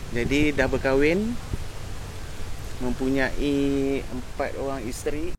Jadi dah berkahwin, mempunyai 4 orang isteri.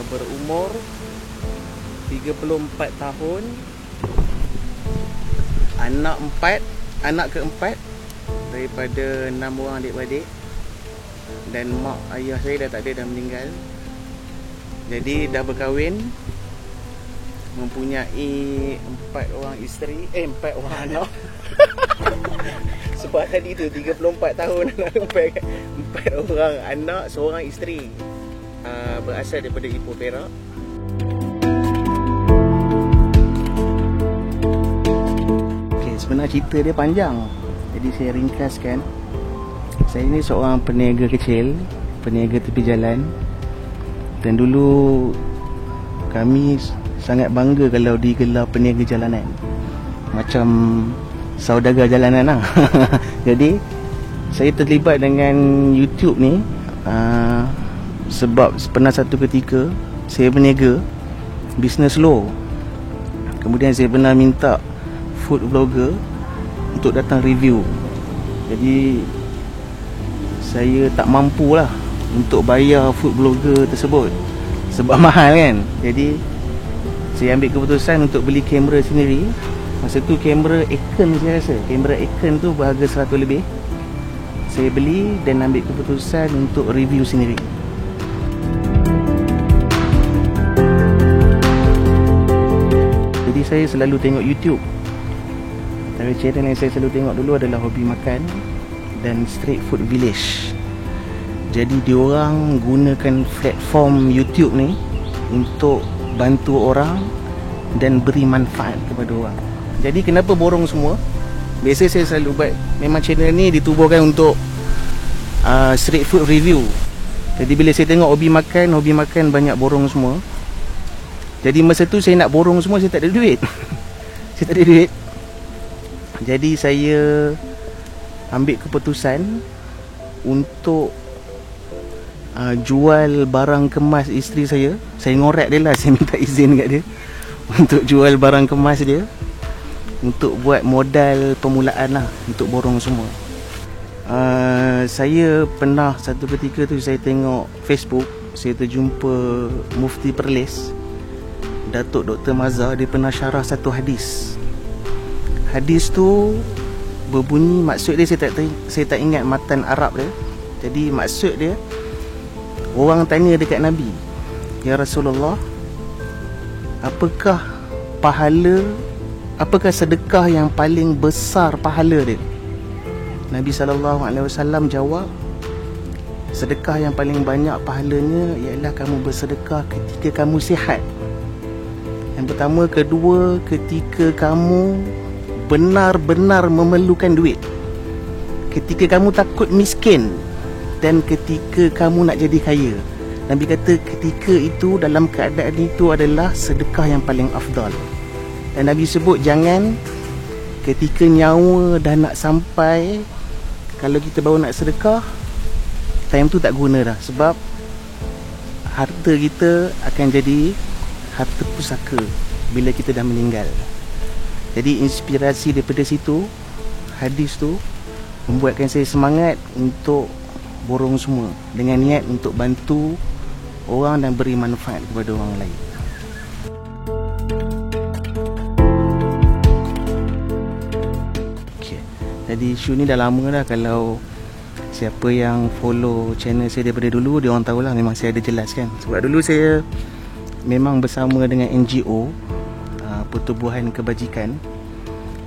Berumur 34 tahun, anak keempat daripada 6 orang adik-beradik, dan mak ayah saya dah tak ada, dah meninggal. Jadi dah berkahwin, mempunyai 4 orang isteri, 4 orang anak. Sebab tadi tu 34 tahun, 4 orang anak, seorang isteri. Berasal daripada Ipoh, Perak. Okay, sebenarnya cerita dia panjang, jadi saya ringkaskan. Saya ni seorang peniaga kecil, peniaga tepi jalan. Dan dulu kami sangat bangga kalau digelar peniaga jalanan, macam saudagar jalanan lah. Jadi saya terlibat dengan YouTube ni sebab pernah satu ketika saya berniaga business low. Kemudian saya pernah minta food blogger untuk datang review. Jadi saya tak mampu lah untuk bayar food blogger tersebut sebab mahal kan. Jadi saya ambil keputusan untuk beli kamera sendiri. Masa tu kamera Icon, saya rasa kamera Icon tu berharga 100 lebih. Saya beli dan ambil keputusan untuk review sendiri. Jadi saya selalu tengok YouTube. Tapi channel yang saya selalu tengok dulu adalah Hobi Makan dan Street Food Village. Jadi diorang gunakan platform YouTube ni untuk bantu orang dan beri manfaat kepada orang. Jadi kenapa borong semua? Biasa saya selalu buat, memang channel ni ditubuhkan untuk street food review. Jadi bila saya tengok Hobi Makan banyak borong semua. Jadi masa tu saya nak borong semua, saya tak ada duit. Saya tak ada duit. Jadi saya ambil keputusan untuk jual barang kemas isteri saya. Saya ngorek dia lah, saya minta izin kat dia untuk jual barang kemas dia, untuk buat modal permulaan lah, untuk borong semua. Saya pernah satu ketika tu saya tengok Facebook, saya terjumpa Mufti Perlis, Datuk Dr. Mazhar. Dia pernah syarah satu hadis. Hadis tu berbunyi, maksud dia saya tak ingat matan Arab dia. Jadi maksud dia, orang tanya dekat Nabi, ya Rasulullah, apakah sedekah yang paling besar pahala dia? Nabi SAW jawab, sedekah yang paling banyak pahalanya ialah kamu bersedekah ketika kamu sihat. Yang pertama. Kedua, ketika kamu benar-benar memerlukan duit, ketika kamu takut miskin, dan ketika kamu nak jadi kaya. Nabi kata ketika itu, dalam keadaan itu adalah sedekah yang paling afdal. Dan Nabi sebut jangan ketika nyawa dah nak sampai, kalau kita baru nak sedekah, time tu tak guna dah. Sebab harta kita akan jadi harta pusaka bila kita dah meninggal. Jadi inspirasi daripada situ, hadis tu membuatkan saya semangat untuk borong semua dengan niat untuk bantu orang dan beri manfaat kepada orang lain. Okay. Jadi isu ni dah lama dah. Kalau siapa yang follow channel saya daripada dulu, dia orang tahulah memang saya ada jelaskan. Sebab dulu saya memang bersama dengan NGO, pertubuhan kebajikan.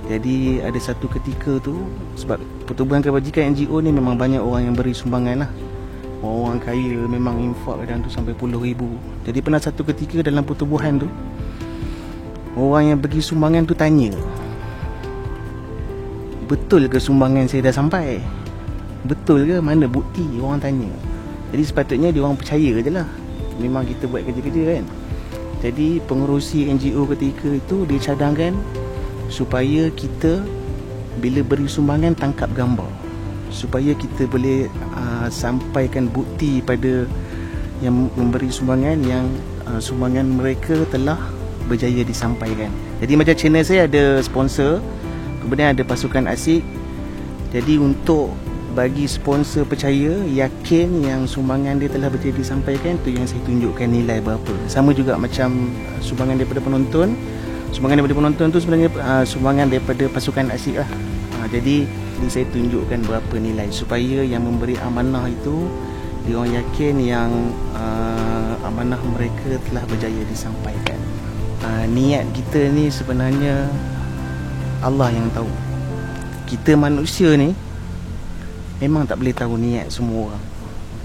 Jadi ada satu ketika tu, sebab pertubuhan kebajikan NGO ni memang banyak orang yang beri sumbangan lah. Orang kaya memang infak kadang tu sampai puluh ribu. Jadi pernah satu ketika dalam pertubuhan tu, orang yang bagi sumbangan tu tanya, betul ke sumbangan saya dah sampai? Betul ke? Mana bukti? Orang tanya. Jadi sepatutnya dia orang percaya je lah, memang kita buat kerja-kerja kan. Jadi pengerusi NGO ketika itu dia cadangkan supaya kita bila beri sumbangan tangkap gambar, supaya kita boleh sampaikan bukti pada yang memberi sumbangan yang sumbangan mereka telah berjaya disampaikan. Jadi macam channel saya ada sponsor, kemudian ada pasukan asyik. Jadi untuk bagi sponsor percaya, yakin yang sumbangan dia telah berjaya disampaikan, tu yang saya tunjukkan nilai berapa. Sama juga macam sumbangan daripada penonton. Sumbangan daripada penonton tu sebenarnya sumbangan daripada pasukan asyik lah. Jadi saya tunjukkan berapa nilai supaya yang memberi amanah itu dia orang yakin yang amanah mereka telah berjaya disampaikan. Niat kita ni sebenarnya Allah yang tahu. Kita manusia ni memang tak boleh tahu niat semua orang.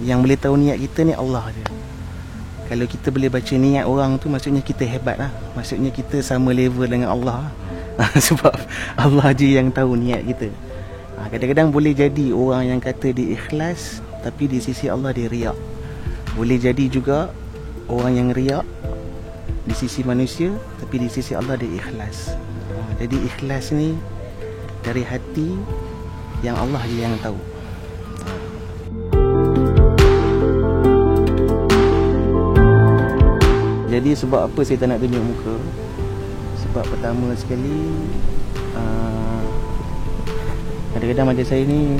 Yang boleh tahu niat kita ni Allah je. Kalau kita boleh baca niat orang tu, maksudnya kita hebat lah. Maksudnya kita sama level dengan Allah. Sebab Allah je yang tahu niat kita. Kadang-kadang boleh jadi orang yang kata dia ikhlas, tapi di sisi Allah dia riak. Boleh jadi juga orang yang riak di sisi manusia, tapi di sisi Allah dia ikhlas. Jadi ikhlas ni dari hati yang Allah je yang tahu. Jadi sebab apa saya tak nak tunjuk muka? Sebab pertama sekali, kadang-kadang macam saya ni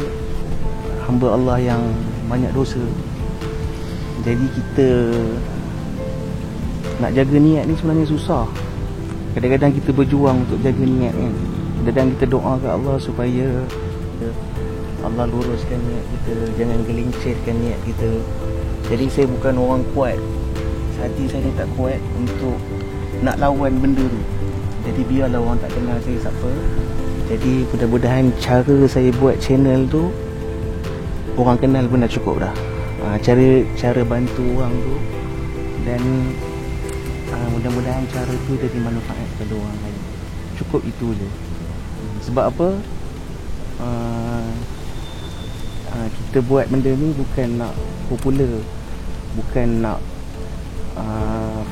hamba Allah yang banyak dosa. Jadi kita nak jaga niat ni sebenarnya susah. Kadang-kadang kita berjuang untuk jaga niat kan. Kadang-kadang kita doa ke Allah supaya Allah luruskan niat kita, jangan gelincirkan niat kita. Jadi saya bukan orang kuat, hati saya ni tak kuat untuk nak lawan benda tu. Jadi biarlah orang tak kenal saya siapa. Jadi mudah-mudahan cara saya buat channel tu orang kenal pun dah cukup dah. Cara bantu orang tu, dan mudah-mudahan cara tu jadi manfaat kepada orang lain. Cukup itu je. Sebab apa? Kita buat benda ni bukan nak popular, bukan nak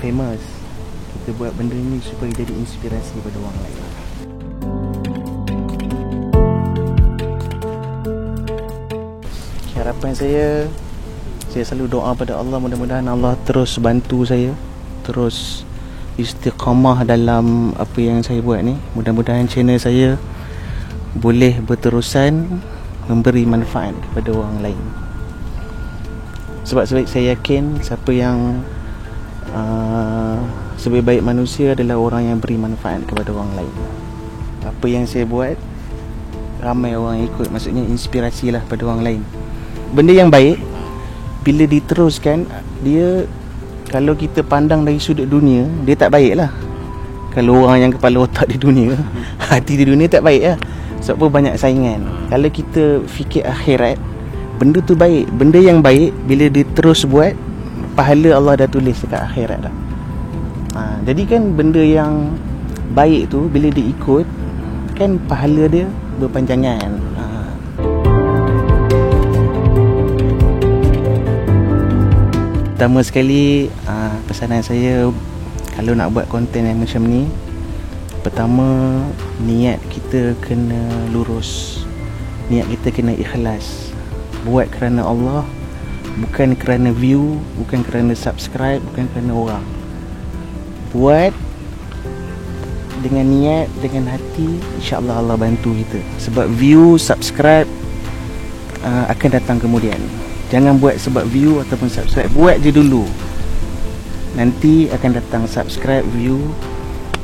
famous. Kita buat benda ni supaya jadi inspirasi pada orang lain. Harapan saya selalu doa pada Allah, mudah-mudahan Allah terus bantu saya, terus istiqamah dalam apa yang saya buat ni. Mudah-mudahan channel saya boleh berterusan memberi manfaat kepada orang lain. Sebab saya yakin siapa yang sebaik-baik manusia adalah orang yang beri manfaat kepada orang lain. Apa yang saya buat ramai orang ikut, maksudnya inspirasi lah pada orang lain. Benda yang baik bila diteruskan, dia kalau kita pandang dari sudut dunia, dia tak baik lah. Kalau orang yang kepala otak di dunia, hati di dunia tak baik lah. Sebab banyak saingan. Kalau kita fikir akhirat, benda tu baik. Benda yang baik bila dia terus buat, pahala Allah dah tulis dekat akhirat dah. Jadi kan benda yang baik tu bila dia ikut, kan pahala dia berpanjangan. Pertama sekali, pesanan saya kalau nak buat konten yang macam ni, pertama niat kita kena lurus. Niat kita kena ikhlas. Buat kerana Allah, bukan kerana view, bukan kerana subscribe, bukan kerana orang. Buat dengan niat, dengan hati, insya-Allah Allah bantu kita. Sebab view, subscribe akan datang kemudian. Jangan buat sebab view ataupun subscribe. Buat je dulu, nanti akan datang subscribe, view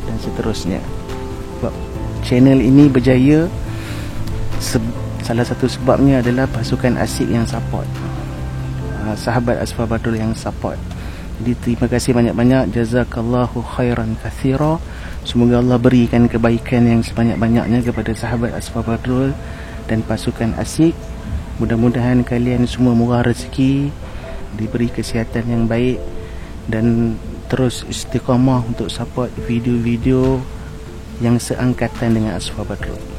dan seterusnya. Sebab channel ini berjaya, salah satu sebabnya adalah pasukan asyik yang support, sahabat Asfar Badrul yang support. Jadi terima kasih banyak-banyak. Jazakallahu khairan katsira. Semoga Allah berikan kebaikan yang sebanyak-banyaknya kepada sahabat Asfar Badrul dan pasukan Asik. Mudah-mudahan kalian semua murah rezeki, diberi kesihatan yang baik, dan terus istiqamah untuk support video-video yang seangkatan dengan Asfar Badrul.